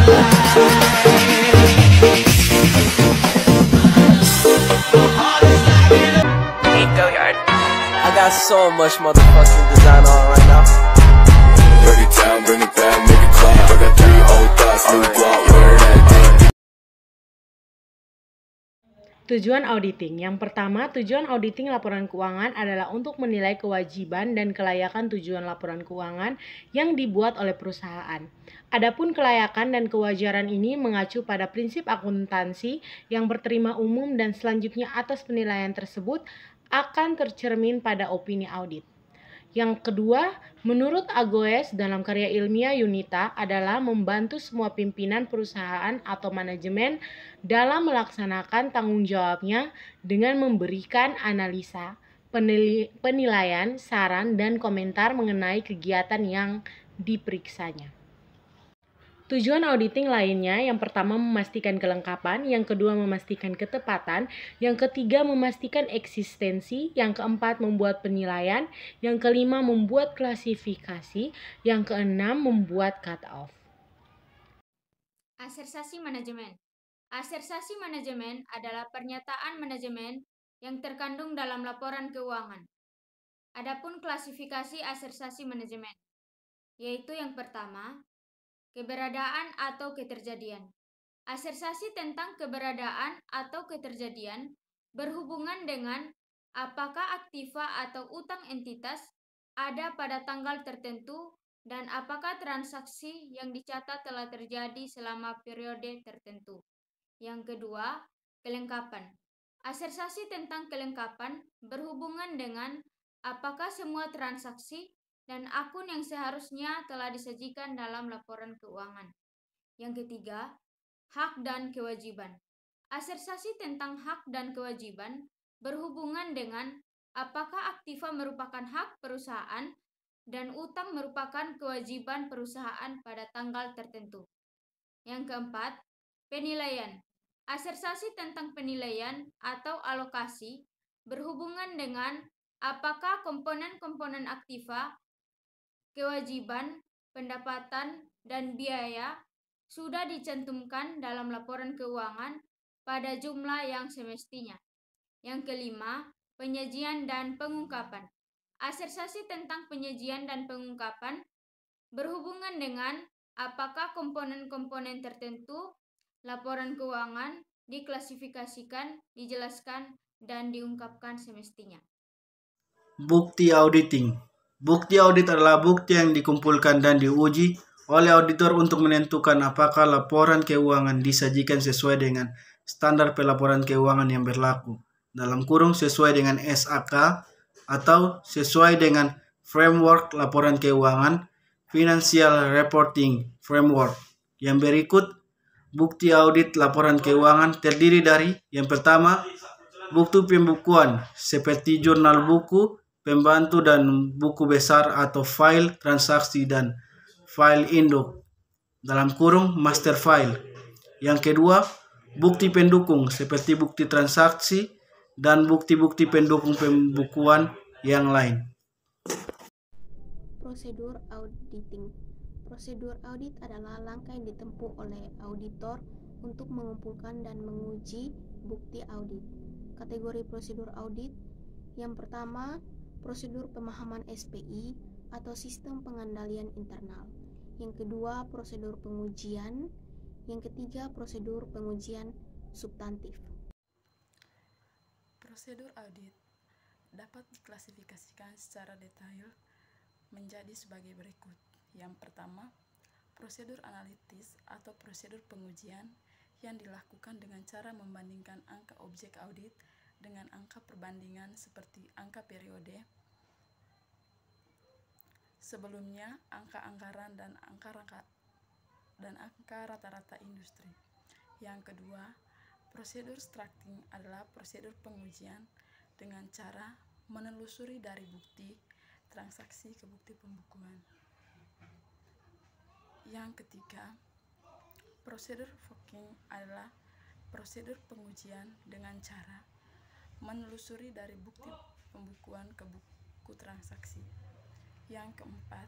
I got so much motherfucking design on right now. Break it down, bring it back, make it clap. I got 3 old thoughts, new guap, wear that thing. Tujuan auditing. Yang pertama, tujuan auditing laporan keuangan adalah untuk menilai kewajiban dan kelayakan tujuan laporan keuangan yang dibuat oleh perusahaan. Adapun kelayakan dan kewajaran ini mengacu pada prinsip akuntansi yang berterima umum dan selanjutnya atas penilaian tersebut akan tercermin pada opini audit. Yang kedua, menurut Agoes dalam karya ilmiah Yunita adalah membantu semua pimpinan perusahaan atau manajemen dalam melaksanakan tanggung jawabnya dengan memberikan analisa, penilaian, saran, dan komentar mengenai kegiatan yang diperiksanya. Tujuan auditing lainnya, yang pertama memastikan kelengkapan, yang kedua memastikan ketepatan, yang ketiga memastikan eksistensi, yang keempat membuat penilaian, yang kelima membuat klasifikasi, yang keenam membuat cut-off. Asersasi manajemen. Asersasi manajemen adalah pernyataan manajemen yang terkandung dalam laporan keuangan. Adapun klasifikasi asersasi manajemen, yaitu yang pertama, keberadaan atau keterjadian. Asersasi tentang keberadaan atau keterjadian berhubungan dengan apakah aktiva atau utang entitas ada pada tanggal tertentu dan apakah transaksi yang dicatat telah terjadi selama periode tertentu. Yang kedua, kelengkapan. Asersasi tentang kelengkapan berhubungan dengan apakah semua transaksi dan akun yang seharusnya telah disajikan dalam laporan keuangan. Yang ketiga, hak dan kewajiban. Asersasi tentang hak dan kewajiban berhubungan dengan apakah aktiva merupakan hak perusahaan dan utang merupakan kewajiban perusahaan pada tanggal tertentu. Yang keempat, penilaian. Asersasi tentang penilaian atau alokasi berhubungan dengan apakah komponen-komponen aktiva, kewajiban, pendapatan, dan biaya sudah dicantumkan dalam laporan keuangan pada jumlah yang semestinya. Yang kelima, penyajian dan pengungkapan. Asersasi tentang penyajian dan pengungkapan berhubungan dengan apakah komponen-komponen tertentu laporan keuangan diklasifikasikan, dijelaskan, dan diungkapkan semestinya. Bukti auditing. Bukti audit adalah bukti yang dikumpulkan dan diuji oleh auditor untuk menentukan apakah laporan keuangan disajikan sesuai dengan standar pelaporan keuangan yang berlaku, dalam kurung sesuai dengan SAK atau sesuai dengan framework laporan keuangan, Financial Reporting Framework. Yang berikut, bukti audit laporan keuangan terdiri dari yang pertama, bukti pembukuan seperti jurnal buku, pembantu dan buku besar atau file transaksi dan file induk, dalam kurung master file. Yang kedua, bukti pendukung seperti bukti transaksi dan bukti-bukti pendukung pembukuan yang lain. Prosedur auditing. Prosedur audit adalah langkah yang ditempuh oleh auditor untuk mengumpulkan dan menguji bukti audit. Kategori prosedur audit. Yang pertama, prosedur pemahaman SPI atau sistem pengendalian internal. Yang kedua, prosedur pengujian. Yang ketiga, prosedur pengujian substantif. Prosedur audit dapat diklasifikasikan secara detail menjadi sebagai berikut. Yang pertama, prosedur analitis atau prosedur pengujian yang dilakukan dengan cara membandingkan angka objek audit dengan angka perbandingan seperti angka periode sebelumnya, angka anggaran, dan angka rata-rata industri. Yang kedua, prosedur structuring adalah prosedur pengujian dengan cara menelusuri dari bukti transaksi ke bukti pembukuan. Yang ketiga, prosedur forking adalah prosedur pengujian dengan cara menelusuri dari bukti pembukuan ke buku transaksi. Yang keempat,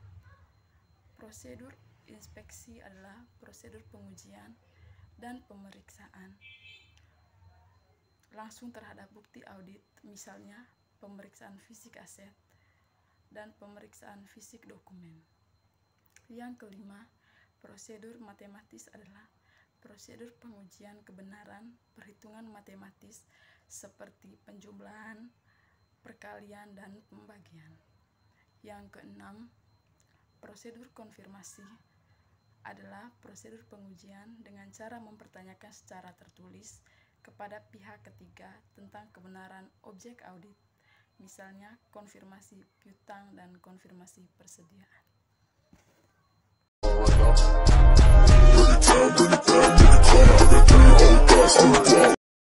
prosedur inspeksi adalah prosedur pengujian dan pemeriksaan langsung terhadap bukti audit, misalnya pemeriksaan fisik aset dan pemeriksaan fisik dokumen. Yang kelima, prosedur matematis adalah prosedur pengujian kebenaran perhitungan matematis seperti penjumlahan, perkalian, dan pembagian. Yang keenam, prosedur konfirmasi adalah prosedur pengujian dengan cara mempertanyakan secara tertulis kepada pihak ketiga tentang kebenaran objek audit, misalnya konfirmasi piutang dan konfirmasi persediaan. Bring it down, bring it down, bring it down. I got 3 old thoughts, new block.